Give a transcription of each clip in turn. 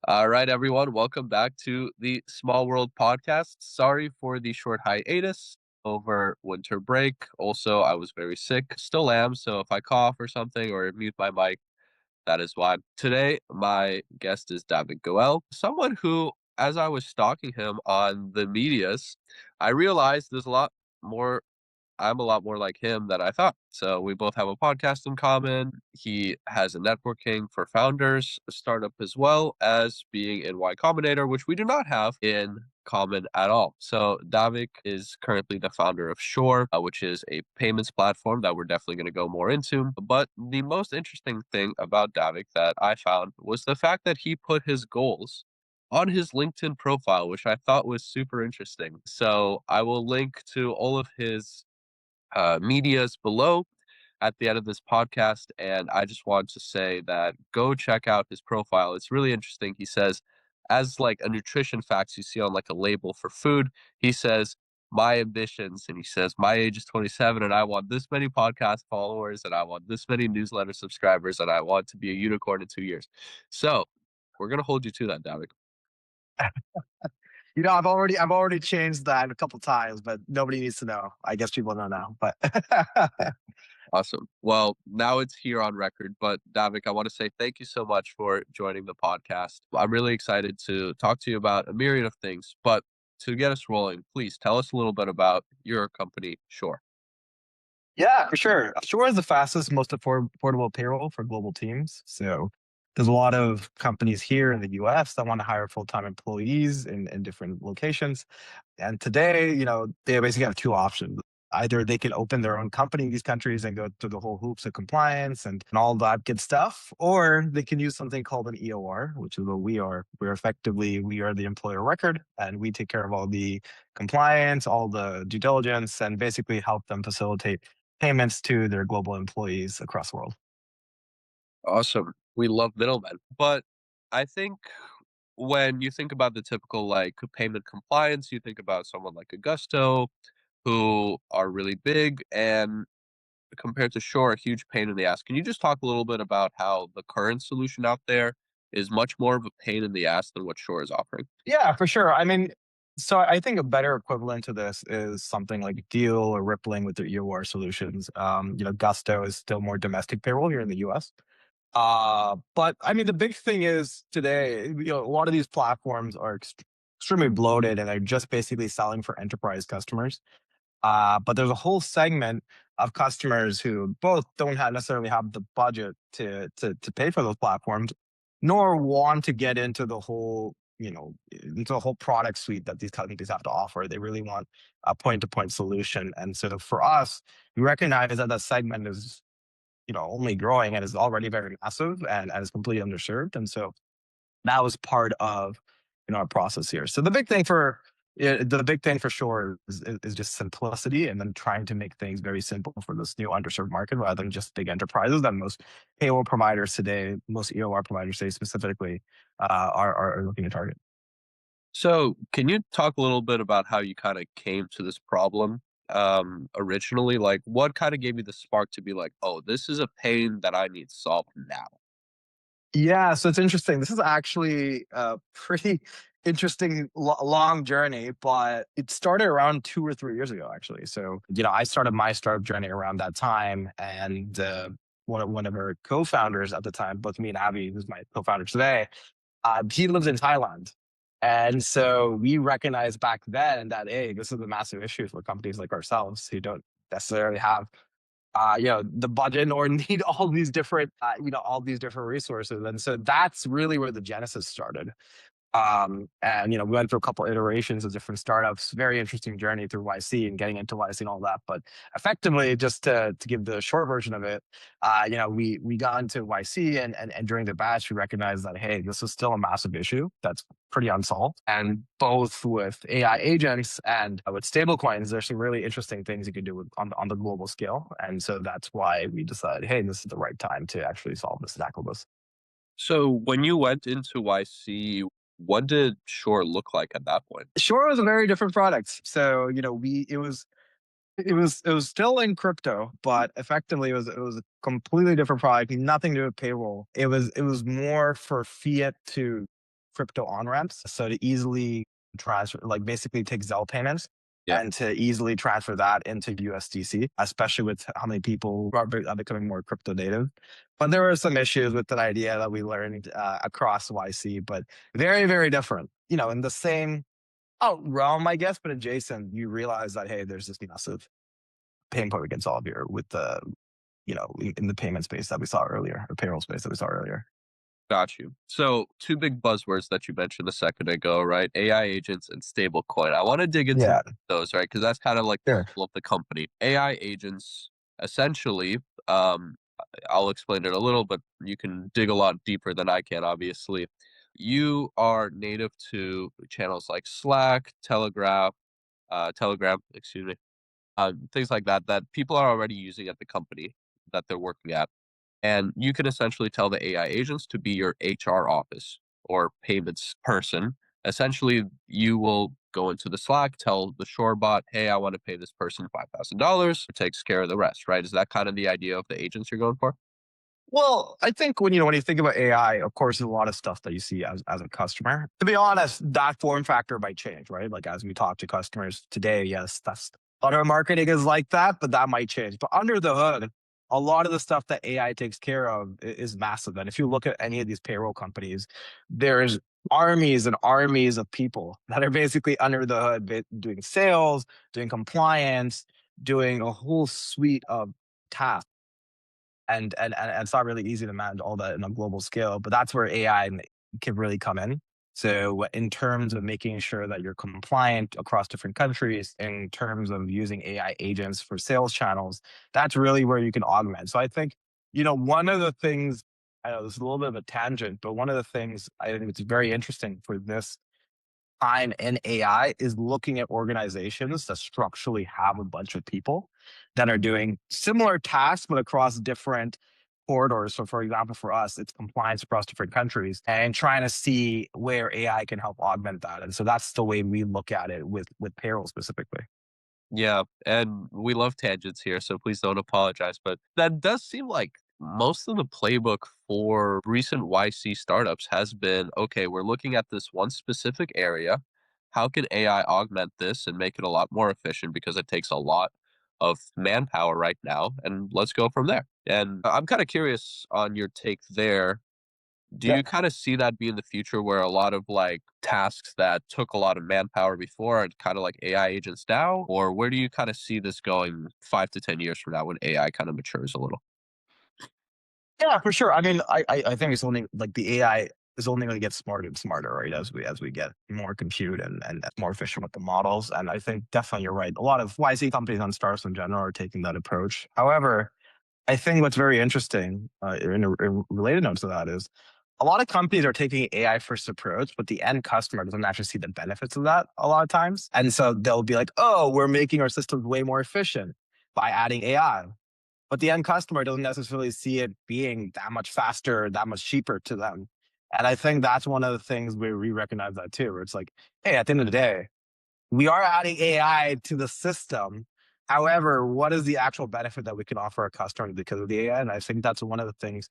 All right, everyone, welcome back to the Small World podcast. Sorry for the short hiatus over winter break. Also, I was very sick, still am. So if I cough or something or mute my mic, that is why. Today, my guest is David Goel, someone who, as I was stalking him on the medias, I realized there's a lot more I'm a lot more like him than I thought. So we both have a podcast in common. He has a networking for founders, a startup as well as being in Y Combinator, which we do not have in common at all. So Daivik is currently the founder of Shor, which is a payments platform that we're definitely going to go more into. But the most interesting thing about Daivik that I found was the fact that he put his goals on his LinkedIn profile, which I thought was super interesting. So I will link to all of his medias below at the end of this podcast. And I just want to say that go check out his profile. It's really interesting. He says, as like a nutrition facts you see on like a label for food, he says, my ambitions, and he says, my age is 27, and I want this many podcast followers, and I want this many newsletter subscribers, and I want to be a unicorn in 2 years. So we're going to hold you to that, David. I've already changed that a couple times, but nobody needs to know. I guess people don't know, but Awesome. Well, now it's here on record, but Davik, I want to say thank you so much for joining the podcast. I'm really excited to talk to you about a myriad of things, but to get us rolling, please tell us a little bit about your company, Shore. yeah, for sure. Shore is the fastest, most affordable payroll for global teams. So there's a lot of companies here in the US that want to hire full-time employees in different locations. And today, they basically have two options. Either they can open their own company in these countries and go through the whole hoops of compliance and all that good stuff, or they can use something called an EOR, which is what we are. We are the employer record, and we take care of all the compliance, all the due diligence, and basically help them facilitate payments to their global employees across the world. Awesome. We love middlemen. But I think when you think about the typical like payment compliance, you think about someone like Augusto who are really big and compared to Shore, a huge pain in the ass. Can you just talk a little bit about how the current solution out there is much more of a pain in the ass than what Shore is offering? Yeah, for sure. I mean, so I think a better equivalent to this is something like Deal or Rippling with their EOR solutions. Gusto is still more domestic payroll here in the US. But I mean, the big thing is today, a lot of these platforms are extremely bloated and they're just basically selling for enterprise customers. But there's a whole segment of customers who both don't necessarily have the budget to pay for those platforms, nor want to get into the whole product suite that these companies have to offer. They really want a point-to-point solution. And so for us, we recognize that segment is only growing and is already very massive and is completely underserved. And so that was part of our process here. So the big thing for sure is just simplicity, and then trying to make things very simple for this new underserved market rather than just big enterprises that most payroll providers today, most EOR providers today specifically, are looking to target. So, can you talk a little bit about how you kind of came to this problem originally? Like, what kind of gave you the spark to be like, oh, this is a pain that I need solved now? Yeah, so it's interesting. This is actually a pretty interesting long journey, but it started around 2 or 3 years ago, actually. So, I started my startup journey around that time, and one of our co-founders at the time, both me and Abby, who's my co-founder today, he lives in Thailand. And so we recognized back then that, hey, this is a massive issue for companies like ourselves who don't necessarily have the budget or need all these different resources. And so that's really where the genesis started. And we went through a couple iterations of different startups. Very interesting journey through YC and getting into YC and all that. But effectively, just to give the short version of it, we got into YC, and during the batch, we recognized that, hey, this is still a massive issue that's pretty unsolved. And both with AI agents and with stablecoins, there's some really interesting things you can do on the global scale. And so that's why we decided, hey, this is the right time to actually solve this, tackle this. So, when you went into YC, what did Shore look like at that point? Shore was a very different product. So, we it was still in crypto, but effectively it was a completely different product, nothing to do with payroll. It was more for fiat to crypto on ramps. So to easily transfer, like basically take Zelle payments Yeah, and to easily transfer that into USDC, especially with how many people are becoming more crypto native. But there were some issues with that idea that we learned across YC, but very, very different. In the same realm, I guess, but adjacent, you realize that, hey, there's this massive pain point we can solve here with in the payment space that we saw earlier, or payroll space that we saw earlier. got you. So, two big buzzwords that you mentioned a second ago, right? AI agents and stablecoin. I want to dig into Yeah, those, right? Because that's kind of like sure. the of the company. AI agents, essentially, I'll explain it a little, but you can dig a lot deeper than I can, obviously. You are native to channels like Slack, Telegram, excuse me, things like that, that people are already using at the company that they're working at. And you can essentially tell the AI agents to be your HR office or payments person. Essentially, you will go into the Slack, tell the Shore bot, hey, I want to pay this person $5,000. It takes care of the rest, right? Is that kind of the idea of the agents you're going for? Well, I think when you think about AI, of course, there's a lot of stuff that you see as a customer. To be honest, that form factor might change, right? Like as we talk to customers today, yes, that's a lot of our marketing is like that, but that might change. But under the hood, a lot of the stuff that AI takes care of is massive. And if you look at any of these payroll companies, there's armies and armies of people that are basically under the hood doing sales, doing compliance, doing a whole suite of tasks and it's not really easy to manage all that in a global scale. But that's where AI can really come in. So in terms of making sure that you're compliant across different countries, in terms of using AI agents for sales channels, that's really where you can augment. So I think, one of the things, I know this is a little bit of a tangent, but one of the things I think it's very interesting for this time in AI is looking at organizations that structurally have a bunch of people that are doing similar tasks, but across different corridors. So, for example, for us, it's compliance across different countries and trying to see where AI can help augment that. And so that's the way we look at it with payroll specifically. Yeah, and we love tangents here, so please don't apologize. But that does seem like most of the playbook for recent YC startups has been okay, we're looking at this one specific area. How can AI augment this and make it a lot more efficient because it takes a lot of manpower right now? And let's go from there. And I'm kind of curious on your take there. Do Yeah. you kinda see that being the future where a lot of, like, tasks that took a lot of manpower before are kinda like AI agents now? Or where do you kinda see this going 5 to 10 years from now when AI kinda matures a little? Yeah, for sure. I mean, I think it's only like the AI is only going to get smarter and smarter, right? As we get more compute and more efficient with the models. And I think definitely you're right. A lot of YC companies and startups in general are taking that approach. However, I think what's very interesting in a related note to that is a lot of companies are taking AI first approach, but the end customer doesn't actually see the benefits of that a lot of times. And so they'll be like, oh, we're making our systems way more efficient by adding AI, but the end customer doesn't necessarily see it being that much faster, that much cheaper to them. And I think that's one of the things where we recognize that too, where it's like, hey, at the end of the day, we are adding AI to the system. However, what is the actual benefit that we can offer our customers because of the AI? And I think that's one of the things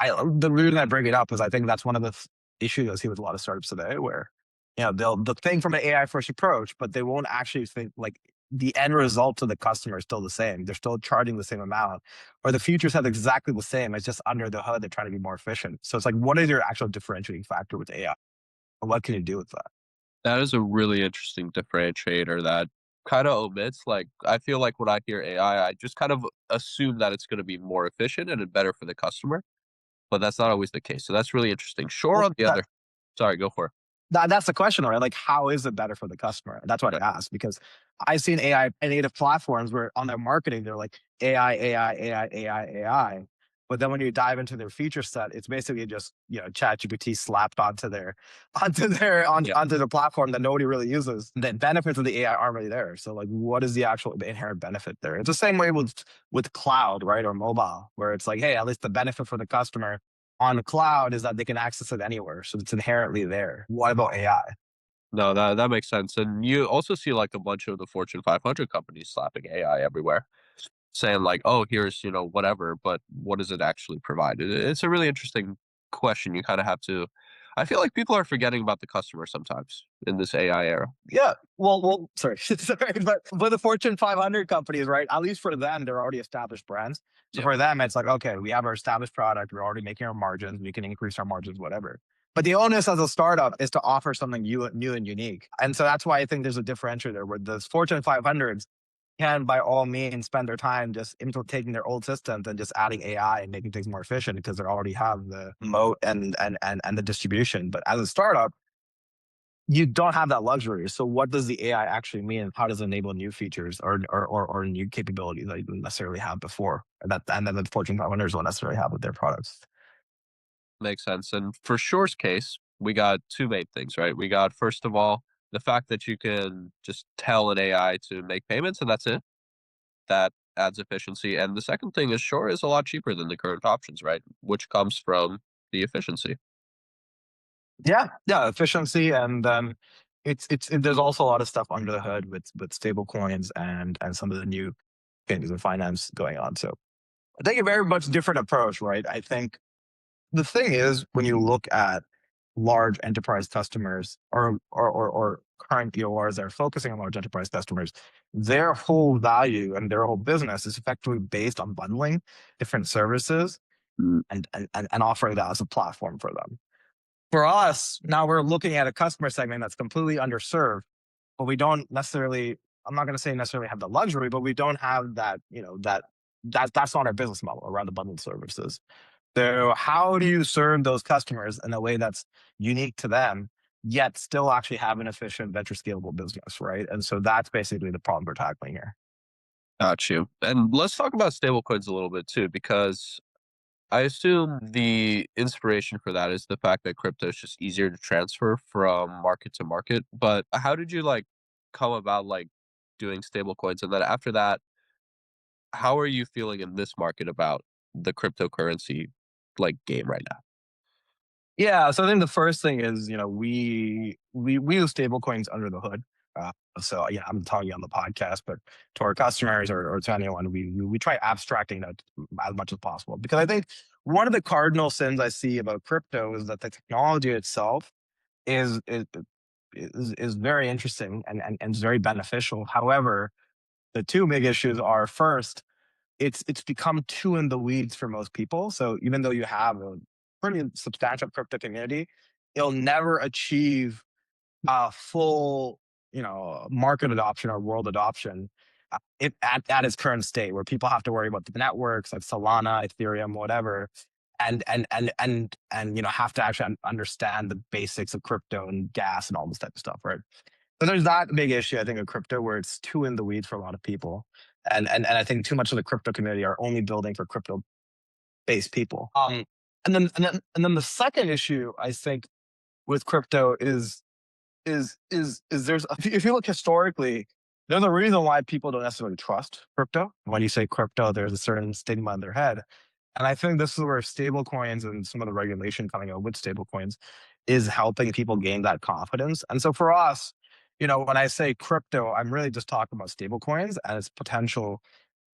the reason I bring it up is I think that's one of the issues I see with a lot of startups today, where they'll think from an AI first approach, but they won't actually think like the end result to the customer is still the same. They're still charging the same amount, or the features have exactly the same. It's just under the hood they're trying to be more efficient. So it's like, what is your actual differentiating factor with AI? What can you do with that? That is a really interesting differentiator that kinda omits, like, I feel like when I hear I just kind of assume that it's gonna be more efficient and better for the customer, but that's not always the case, so that's really interesting. Sure, Well, on the that other sorry, go for it. that's the question, right? Like, how is it better for the customer? That's what I Right. asked because I've seen AI native platforms where on their marketing they're like AI, AI, AI, AI, AI. But then when you dive into their feature set, it's basically just ChatGPT slapped Yeah. onto the platform that nobody really uses. The benefits of the AI aren't really there. So like, what is the actual inherent benefit there? It's the same way with cloud, right, or mobile, where it's like, hey, at least the benefit for the customer on the cloud is that they can access it anywhere. So it's inherently there. What about AI? No, that makes sense, and you also see, like, a bunch of the Fortune 500 companies slapping AI everywhere, saying like, "Oh, here's, whatever," but what does it actually provide? It's a really interesting question you kinda have to I feel like people are forgetting about the customer sometimes in this AI era. Yeah. Sorry. Sorry, but the Fortune 500 companies, right? At least for them, they're already established brands. So Yep. for them, it's like, okay, we have our established product. We're already making our margins. We can increase our margins, whatever. But the onus as a startup is to offer something new and unique. And so that's why I think there's a differentiator where the Fortune 500s can, by all means, spend their time just taking their old systems and just adding AI and making things more efficient because they already have the moat and the distribution. But as a startup, you don't have that luxury. So what does the AI actually mean? How does it enable new features or new capabilities that you didn't necessarily have before? And then the Fortune 500s don't necessarily have with their products. Makes sense. And for Shore's case, we got two main things, right? We got, first of all, the fact that you can just tell an AI to make payments and that's it. That adds efficiency. And the second thing is Shore is a lot cheaper than the current options, right? Which comes from the efficiency. Yeah, yeah, efficiency, and there's also a lot of stuff under the hood with stable coins and some of the new things in finance going on. So I think a very much different approach, right? I think the thing is when you look at large enterprise customers or current DORs that are focusing on large enterprise customers, their whole value and their whole business is effectively based on bundling different services Mm. and offering that as a platform for them. For us, now we're looking at a customer segment that's completely underserved, but we don't necessarily, I'm not going to say necessarily have the luxury, but we don't have that, that's not our business model around the bundled services. So how do you serve those customers in a way that's unique to them, yet still actually have an efficient venture scalable business, right? And so that's basically the problem we're tackling here. Got you. And let's talk about stablecoins a little bit too, because I assume the inspiration for that is the fact that crypto is just easier to transfer from market to market. But how did you like come about like doing stablecoins? And then after that, how are you feeling in this market about the cryptocurrency like game right now? Yeah, so I think the first thing is, we use stable coins under the hood. So yeah, I'm talking on the podcast, but to our customers or to anyone, we try abstracting that as much as possible because I think one of the cardinal sins I see about crypto is that the technology itself is is is very interesting and is very beneficial. However, the two big issues are first, it's become too in the weeds for most people. So even though you have a pretty substantial crypto community, it'll never achieve full, market adoption or world adoption at its current state, where people have to worry about the networks like Solana, Ethereum, whatever, and have to actually understand the basics of crypto and gas and all this type of stuff, right? So there's that big issue, I think, of crypto where it's too in the weeds for a lot of people. And I think too much of the crypto community are only building for crypto based people. And then the second issue I think with crypto is there's if you look historically, there's a reason why people don't necessarily trust crypto. When you say crypto, there's a certain stigma in their head. And I think this is where stable coins and some of the regulation coming out with stable coins is helping people gain that confidence. And so for us, when I say crypto, I'm really just talking about stable coins and its potential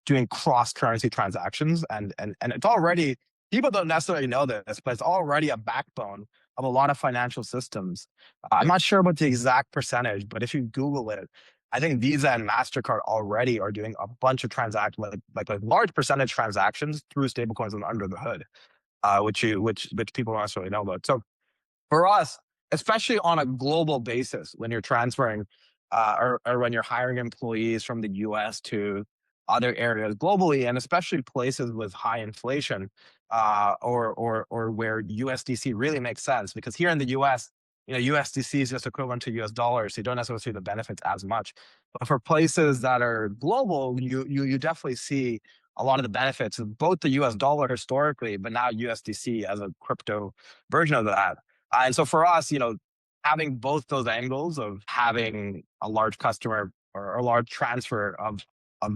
doing cross currency transactions. And it's already, people don't necessarily know this, but it's already a backbone of a lot of financial systems. I'm Yep. not sure about the exact percentage, but if you Google it, I think Visa and MasterCard already are doing a bunch of transactions, like large percentage transactions through stablecoins and under the hood, which people don't necessarily know about. So for us, especially on a global basis, when you're transferring or when you're hiring employees from the US to other areas globally, and especially places with high inflation or where USDC really makes sense, because here in the US, USDC is just equivalent to US dollars, so you don't necessarily see the benefits as much. But for places that are global, you definitely see a lot of the benefits of both the US dollar historically, but now USDC as a crypto version of that. And so for us, having both those angles of having a large customer or a large transfer of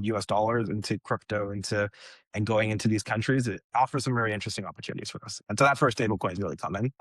US dollars into crypto and going into these countries, it offers some very interesting opportunities for us. And so that first stable coin is really coming.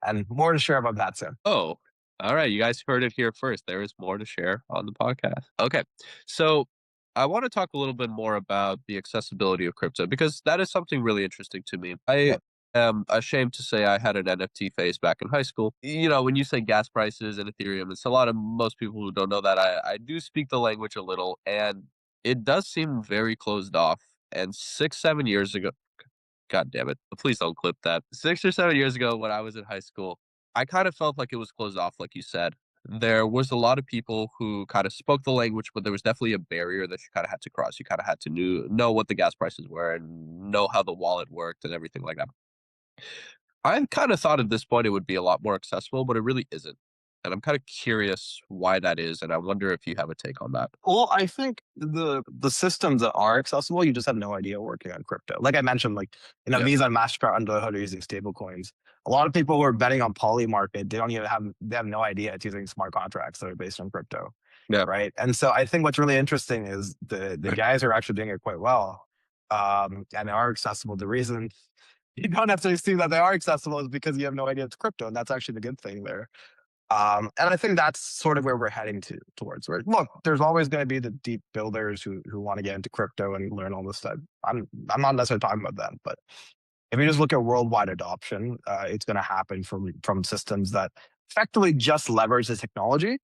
And more to share about that soon. Oh, all right. You guys heard it here first. There is more to share on the podcast. Okay. So I want to talk a little bit more about the accessibility of crypto because that is something really interesting to me. I Yeah. am ashamed to say I had an NFT phase back in high school. You know, when you say gas prices and Ethereum, it's a lot of most people who don't know that I do speak the language a little, and it does seem very closed off. And 6, 7 years ago, God damn it, please don't clip that. 6 or 7 years ago, when I was in high school, I kind of felt like it was closed off, like you said. There was a lot of people who kind of spoke the language, but there was definitely a barrier that you kind of had to cross. You kind of had to know what the gas prices were and know how the wallet worked and everything like that. I kind of thought at this point it would be a lot more accessible, but it really isn't. And I'm kind of curious why that is, and I wonder if you have a take on that. Well, I think the systems that are accessible, you just have no idea working on crypto. Like I mentioned, like Yeah, Visa and Mastercard under the hood are using stable coins. A lot of people who are betting on poly market, they have no idea it's using smart contracts that are based on crypto, yeah, right? And so I think what's really interesting is the guys are actually doing it quite well, and they are accessible. The reason you don't necessarily see that they are accessible is because you have no idea it's crypto, and that's actually the good thing there. And I think that's sort of where we're heading towards. Where look, there's always going to be the deep builders who want to get into crypto and learn all this stuff. I'm not necessarily talking about them, but if you just look at worldwide adoption, it's going to happen from systems that effectively just leverage the technology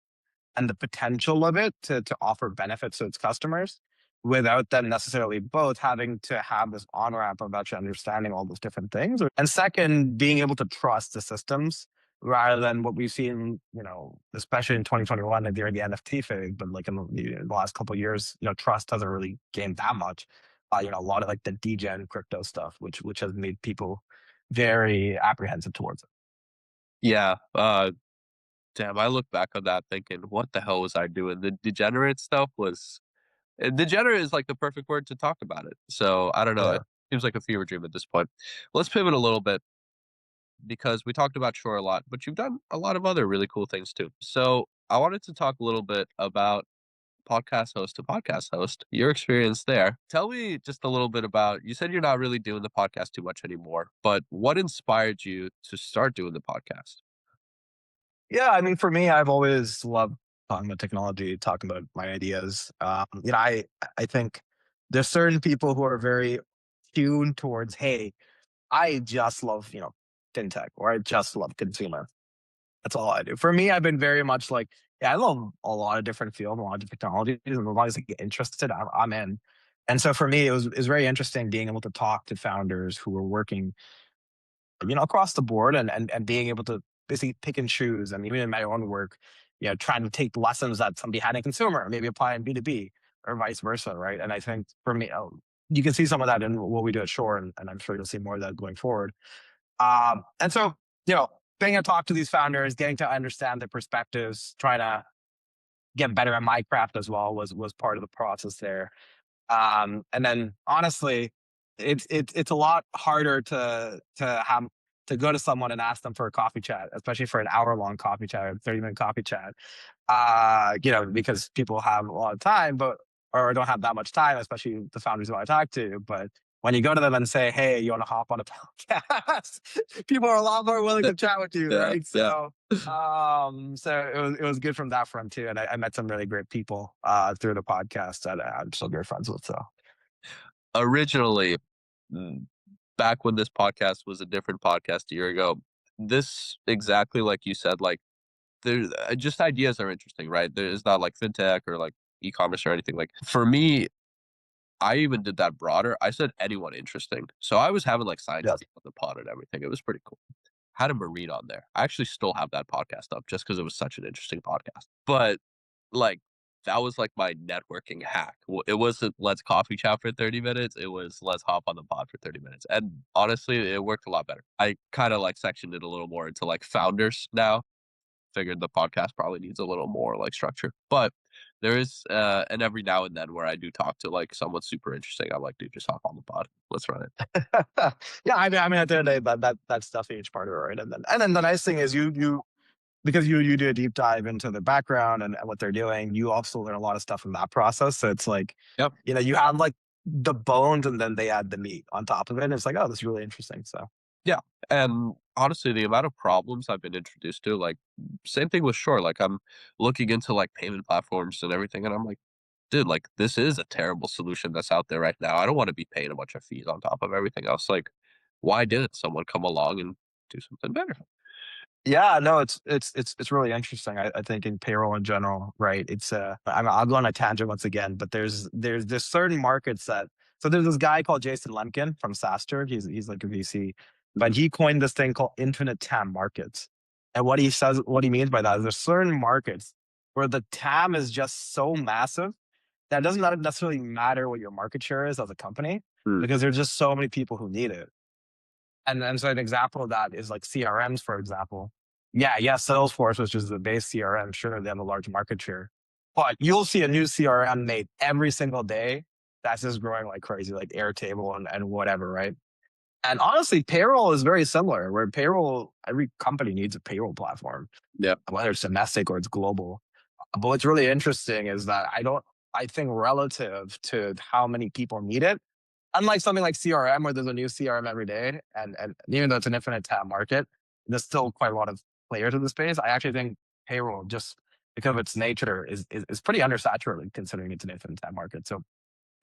and the potential of it to offer benefits to its customers without them necessarily both having to have this on ramp of actually understanding all those different things. And second, being able to trust the systems rather than what we've seen, especially in 2021 during the NFT phase, but like in the last couple of years, trust hasn't really gained that much. A lot of like the degen crypto stuff, which has made people very apprehensive towards it. yeah. Damn, I look back on that thinking, what the hell was I doing? The degenerate stuff was degenerate is like the perfect word to talk about it. So I don't know. Yeah. It seems like a fever dream at this point. Let's pivot a little bit because we talked about Shore a lot, but you've done a lot of other really cool things too. So I wanted to talk a little bit about podcast host to podcast host, your experience there. Tell me just a little bit about, you said you're not really doing the podcast too much anymore, but what inspired you to start doing the podcast? Yeah, I mean, for me, I've always loved talking about technology, talking about my ideas. I think there's certain people who are very tuned towards, hey, I just love fintech, or I just love consumer. That's all I do. For me, I've been very much like, yeah, I love a lot of different fields, a lot of different technologies, and as long as I get interested, I'm in. And so for me, it was very interesting being able to talk to founders who were working across the board, and being able to basically pick and choose. And even in my own work, trying to take lessons that somebody had in consumer, maybe apply in B2B or vice versa, right? And I think for me, you can see some of that in what we do at Shore, and I'm sure you'll see more of that going forward. And so, being able to talk to these founders, getting to understand their perspectives, trying to get better at my craft as well was part of the process there. And then honestly, it's a lot harder to go to someone and ask them for a coffee chat, especially for an hour-long coffee chat or 30-minute coffee chat. Because people have a lot of time, but or don't have that much time, especially the founders who I talk to. But when you go to them and say, "Hey, you want to hop on a podcast?" people are a lot more willing to chat with you, Yeah, right? yeah. So it was good from that front too, and I met some really great people through the podcast that I'm still great friends with. So Originally, mm, back when this podcast was a different podcast a year ago, this exactly like you said, like there just ideas are interesting, right? There's not like fintech or like e-commerce or anything. Like for me, I even did that broader. I said anyone interesting. So I was having like yes. scientists on the pod and everything. It was pretty cool. Had a Marine on there. I actually still have that podcast up just because it was such an interesting podcast. But like that was like my networking hack. It wasn't let's coffee chat for 30 minutes. It was let's hop on the pod for 30 minutes. And honestly, it worked a lot better. I kind of like sectioned it a little more into like founders now. Figured the podcast probably needs a little more like structure. But there is and every now and then where I do talk to like someone super interesting, I'm like, dude, just hop on the pod. Let's run it. Yeah, I mean, at the end of the day, that's definitely each part of it, right? And then the nice thing is you because you do a deep dive into the background and what they're doing, you also learn a lot of stuff from that process. So it's like, Yep. you have like the bones, and then they add the meat on top of it. And it's like, oh, this is really interesting. So Yeah. And honestly, the amount of problems I've been introduced to, like same thing with Shore. Like I'm looking into like payment platforms and everything, and I'm like, dude, like this is a terrible solution that's out there right now. I don't want to be paying a bunch of fees on top of everything else. Like why didn't someone come along and do something better? Yeah, no, it's really interesting. I think in payroll in general, right? I'll go on a tangent once again, but there's certain markets that so there's this guy called Jason Lemkin from SaaStr. He's like a VC, but he coined this thing called infinite TAM markets. And what he means by that is there's certain markets where the TAM is just so massive that it doesn't necessarily matter what your market share is as a company Mm, because there's just so many people who need it. And so an example of that is like CRMs, for example. Yeah, Salesforce, which is the base CRM, sure, they have a large market share. But you'll see a new CRM made every single day that's just growing like crazy, like Airtable and whatever, right? And honestly, payroll is very similar, where payroll, every company needs a payroll platform, yeah, whether it's domestic or it's global. But what's really interesting is that I think relative to how many people need it, unlike something like CRM where there's a new CRM every day, and even though it's an infinite tab market, there's still quite a lot of players in the space. I actually think payroll, just because of its nature, is pretty undersaturated considering it's an infinite tab market. So,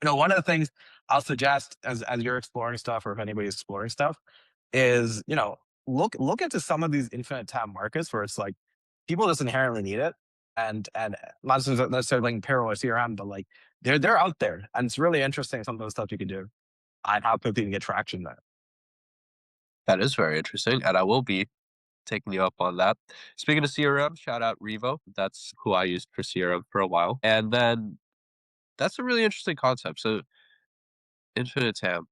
one of the things I'll suggest as you're exploring stuff, or if anybody's exploring stuff, is look into some of these infinite tab markets where it's like people just inherently need it, and not necessarily like payroll or CRM, but like they're out there, and it's really interesting some of the stuff you can do and how quickly you can get traction there. that is very interesting, and I will be taking you up on that. Speaking of CRM, shout out Revo. That's who I used for CRM for a while, and then that's a really interesting concept. So infinite TAM,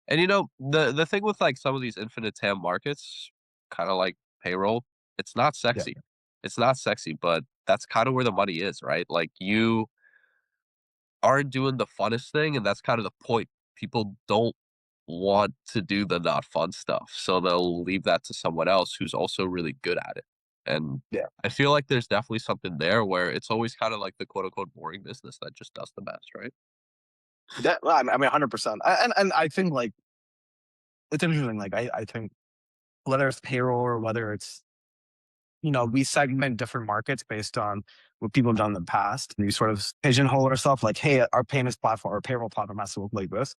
and the thing with like some of these infinite TAM markets, kind of like payroll, it's not Yeah, sexy. It's not sexy, but that's kind of where the money is, right? Like you aren't doing the funnest thing, and that's kind of the point. People don't want to do the not fun stuff, so they'll leave that to someone else who's also really good at it. And yeah, I feel like there's definitely something there where it's always kind of like the quote unquote boring business that just does the best, right? well, I mean, 100%. And I think like it's interesting. Like I think whether it's payroll or whether it's we segment different markets based on what people have done in the past, and you sort of pigeonhole ourselves like, hey, our payments platform or payroll platform has to look like this.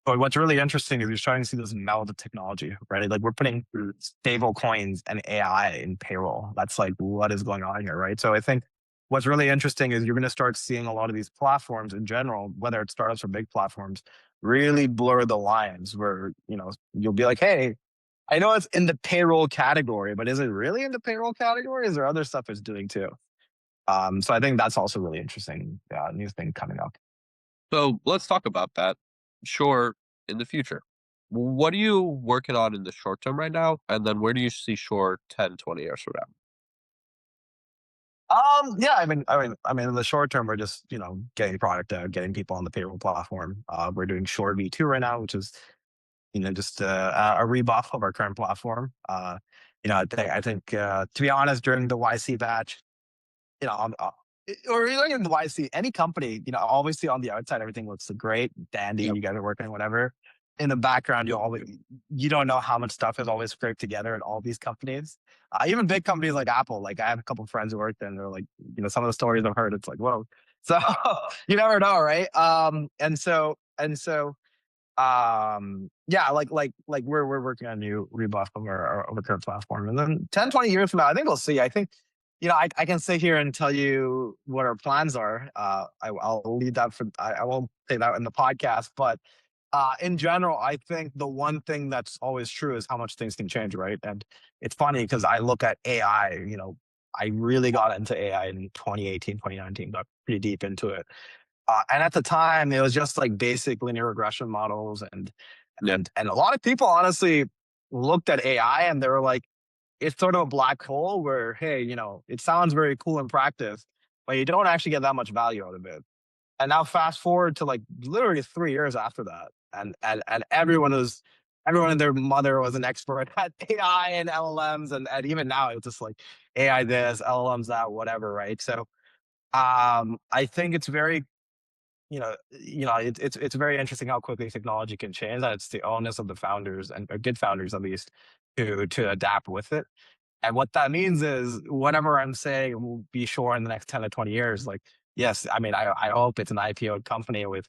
But what's really interesting is you're starting to see this meld of technology, right? Like we're putting stable coins and AI in payroll. That's like what is going on here, right? So I think what's really interesting is you're going to start seeing a lot of these platforms in general, whether it's startups or big platforms, really blur the lines where, you'll be like, hey, I know it's in the payroll category, but is it really in the payroll category? Is there other stuff it's doing too? So I think that's also really interesting, new thing coming up. So let's talk about that. Sure, in the future. What are you working on in the short term right now? And then where do you see Shore 10, 20 years from now? Yeah, in the short term, we're just getting product out, getting people on the payroll platform. We're doing Shore V2 right now, which is just a rebuff of our current platform. I think to be honest, during the YC batch, you know, or even in the YC, any company, obviously on the outside, everything looks great, dandy, Yep. you guys are working, whatever. In the background, you don't know how much stuff is always scraped together at all these companies. Even big companies like Apple, like I have a couple of friends who work there and they're like, some of the stories I've heard, it's like, whoa. So you never know, right? Yeah, like we're working on a new rebuff of our current platform, and then 10, 20 years from now, I think we'll see. I think I can sit here and tell you what our plans are. I'll leave that for I won't say that in the podcast, but in general, I think the one thing that's always true is how much things can change, right? And it's funny because I look at AI. I really got into AI in 2018, 2019, got pretty deep into it, and at the time, it was just like basic linear regression models, and Yeah. a lot of people honestly looked at AI and they were like, it's sort of a black hole where, hey, it sounds very cool in practice, but you don't actually get that much value out of it. And now fast forward to like literally 3 years after that, and everyone and their mother was an expert at AI and LLMs, and even now it's just like AI this, LLMs that, whatever, right? So I think it's very it's very interesting how quickly technology can change. And it's the onus of the founders and good founders, at least, to adapt with it. And what that means is, whatever I'm saying will be sure in the next 10 to 20 years. Like, yes, I mean, I hope it's an IPO company with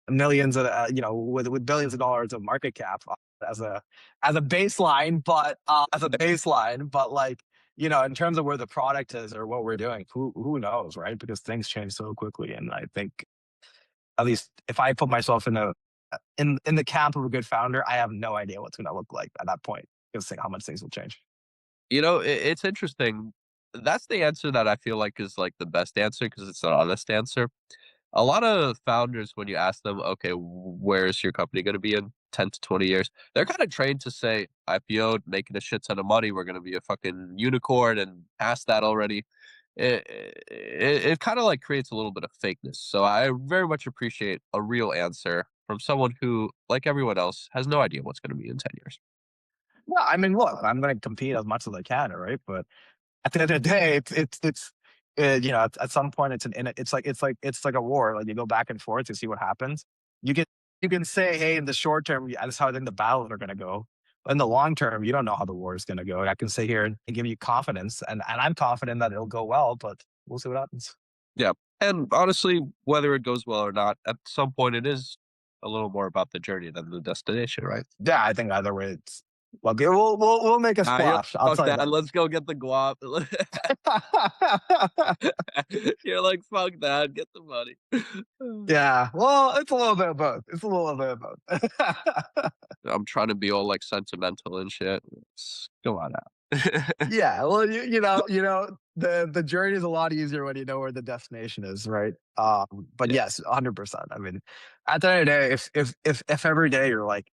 millions of with billions of dollars of market cap. as a baseline, but like, in terms of where the product is or what we're doing, who knows, right? Because things change so quickly, and I think at least if I put myself in the camp of a good founder, I have no idea what's going to look like at that point. Just think how much things will change. It's interesting. That's the answer that I feel like is, like, the best answer because it's an honest answer. A lot of founders, when you ask them, "Okay, where's your company gonna be in 10 to 20 years?" They're kinda trained to say, "IPO'd, making a shit ton of money, we're gonna be a fucking unicorn," and past that already. It kinda, like, creates a little bit of fakeness, so I very much appreciate a real answer from someone who, like everyone else, has no idea what's gonna be in 10 years. Well, I mean, look, I'm going to compete as much as I can, right? But at the end of the day, at some point, it's like a war. Like you go back and forth to see what happens. You can you can say, hey, in the short term, yeah, that's how I think the battles are going to go. But in the long term, you don't know how the war is going to go. I can sit here and give you confidence, and I'm confident that it'll go well. But we'll see what happens. Yeah, and honestly, whether it goes well or not, at some point it is a little more about the journey than the destination, right? Yeah, I think either way, it's well, we'll make a Ah, you're splash. I'll like, "Fuck tell you that, that. let's go get the guap." You're like, "Fuck that, get the money." Yeah, well, it's a little bit of both. It's a little bit of both. I'm trying to be all, like, sentimental and shit. Come on now. Yeah, well, the journey is a lot easier when you know where the destination is, right? But Yeah, yes, 100%. I mean, at the end of the day, if every day you're like,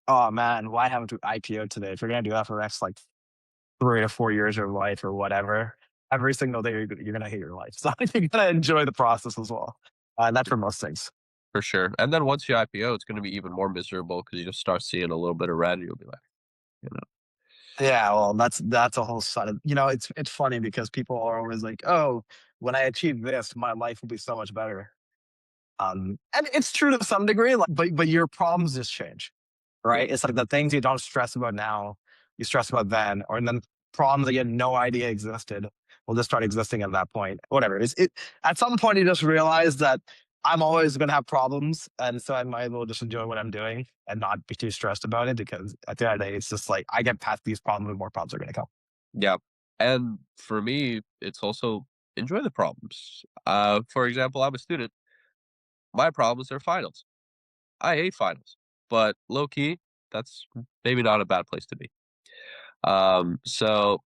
oh man, why haven't we IPO today? If you're gonna do that for the next like 3 to 4 years of your life or whatever, every single day you're gonna hate your life. So you're gonna enjoy the process as well. And that's for most things. for sure, and then once you IPO, it's gonna be even more miserable because you just start seeing a little bit of red, you'll be like, you know Yeah, well, that's a whole side of it's funny because people are always like, oh, when I achieve this, my life will be so much better. And it's true to some degree, like, but your problems just change, Yeah, right? It's like the things you don't stress about now, you stress about then, or then problems that you had no idea existed will just start existing at that point. Whatever. At some point you just realize that I'm always gonna have problems, and so I might as well just enjoy what I'm doing and not be too stressed about it because at the end of the day, it's just like I get past these problems and more problems are gonna come. yeah, and for me, it's also enjoy the problems. For example, I'm a student, my problems are finals. I hate finals, but low key, that's maybe not a bad place to be. So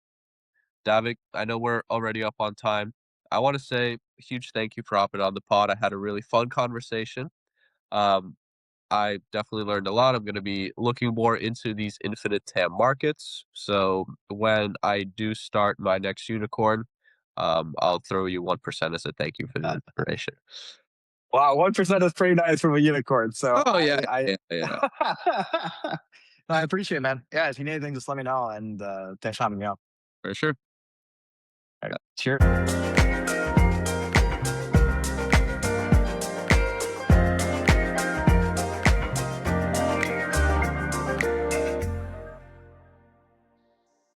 Davik, I know we're already up on time. I want to say a huge thank you for hopping on the pod. I had a really fun conversation. Um, I definitely learned a lot. I'm going to be looking more into these infinite TAM markets. So when I do start my next unicorn, I'll throw you 1% as a thank you for the inspiration. Wow, 1% is pretty nice from a unicorn. So Oh yeah, I yeah, yeah, No, I appreciate it, man. Yeah, if you need anything, just let me know. And thanks for having me on. for sure. All right, cheers.